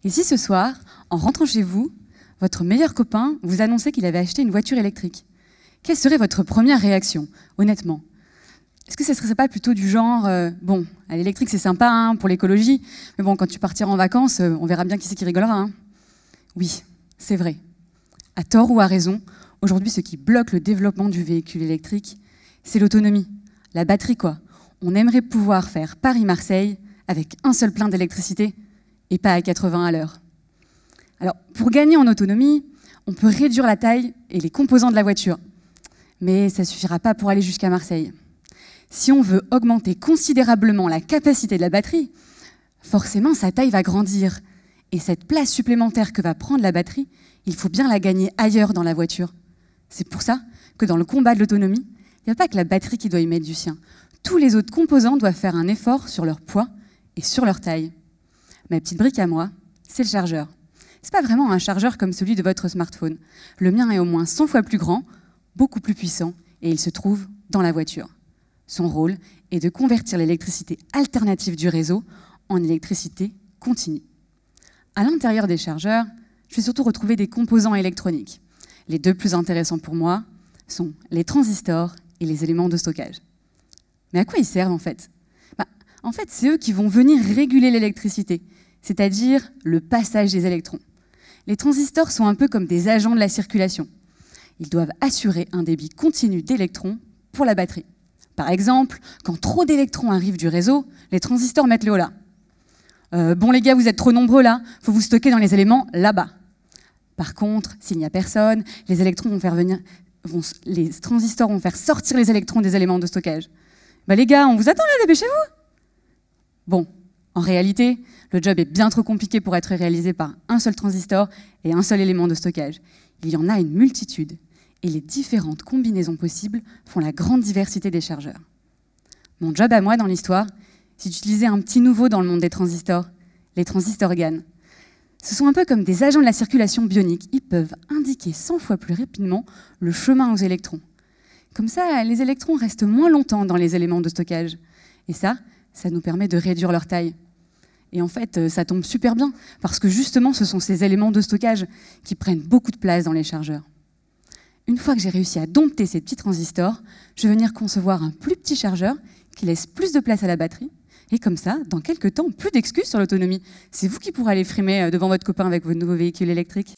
Et si ce soir, en rentrant chez vous, votre meilleur copain vous annonçait qu'il avait acheté une voiture électrique? Quelle serait votre première réaction, honnêtement? Est-ce que ce ne serait pas plutôt du genre bon, l'électrique c'est sympa hein, pour l'écologie, mais bon, quand tu partiras en vacances, on verra bien qui c'est qui rigolera. Hein. Oui, c'est vrai. À tort ou à raison, aujourd'hui, ce qui bloque le développement du véhicule électrique, c'est l'autonomie, la batterie quoi. On aimerait pouvoir faire Paris-Marseille avec un seul plein d'électricité et pas à 80 à l'heure. Alors, pour gagner en autonomie, on peut réduire la taille et les composants de la voiture, mais ça ne suffira pas pour aller jusqu'à Marseille. Si on veut augmenter considérablement la capacité de la batterie, forcément sa taille va grandir. Et cette place supplémentaire que va prendre la batterie, il faut bien la gagner ailleurs dans la voiture. C'est pour ça que dans le combat de l'autonomie, il n'y a pas que la batterie qui doit y mettre du sien. Tous les autres composants doivent faire un effort sur leur poids et sur leur taille. Ma petite brique à moi, c'est le chargeur. Ce n'est pas vraiment un chargeur comme celui de votre smartphone. Le mien est au moins 100 fois plus grand, beaucoup plus puissant, et il se trouve dans la voiture. Son rôle est de convertir l'électricité alternative du réseau en électricité continue. À l'intérieur des chargeurs, je vais surtout retrouver des composants électroniques. Les deux plus intéressants pour moi sont les transistors et les éléments de stockage. Mais à quoi ils servent en fait? En fait, c'est eux qui vont venir réguler l'électricité, c'est-à-dire le passage des électrons. Les transistors sont un peu comme des agents de la circulation. Ils doivent assurer un débit continu d'électrons pour la batterie. Par exemple, quand trop d'électrons arrivent du réseau, les transistors mettent le haut là. Bon les gars, vous êtes trop nombreux là, il faut vous stocker dans les éléments là-bas. Par contre, s'il n'y a personne, les transistors vont faire sortir les électrons des éléments de stockage. Les gars, on vous attend là, dépêchez-vous. Bon, en réalité, le job est bien trop compliqué pour être réalisé par un seul transistor et un seul élément de stockage. Il y en a une multitude. Et les différentes combinaisons possibles font la grande diversité des chargeurs. Mon job à moi dans l'histoire, c'est d'utiliser un petit nouveau dans le monde des transistors, les transistors GaN. Ce sont un peu comme des agents de la circulation bionique. Ils peuvent indiquer 100 fois plus rapidement le chemin aux électrons. Comme ça, les électrons restent moins longtemps dans les éléments de stockage. Et ça nous permet de réduire leur taille. Et en fait, ça tombe super bien, parce que justement, ce sont ces éléments de stockage qui prennent beaucoup de place dans les chargeurs. Une fois que j'ai réussi à dompter ces petits transistors, je vais venir concevoir un plus petit chargeur qui laisse plus de place à la batterie. Et comme ça, dans quelques temps, plus d'excuses sur l'autonomie. C'est vous qui pourrez aller frimer devant votre copain avec vos nouveaux véhicules électriques.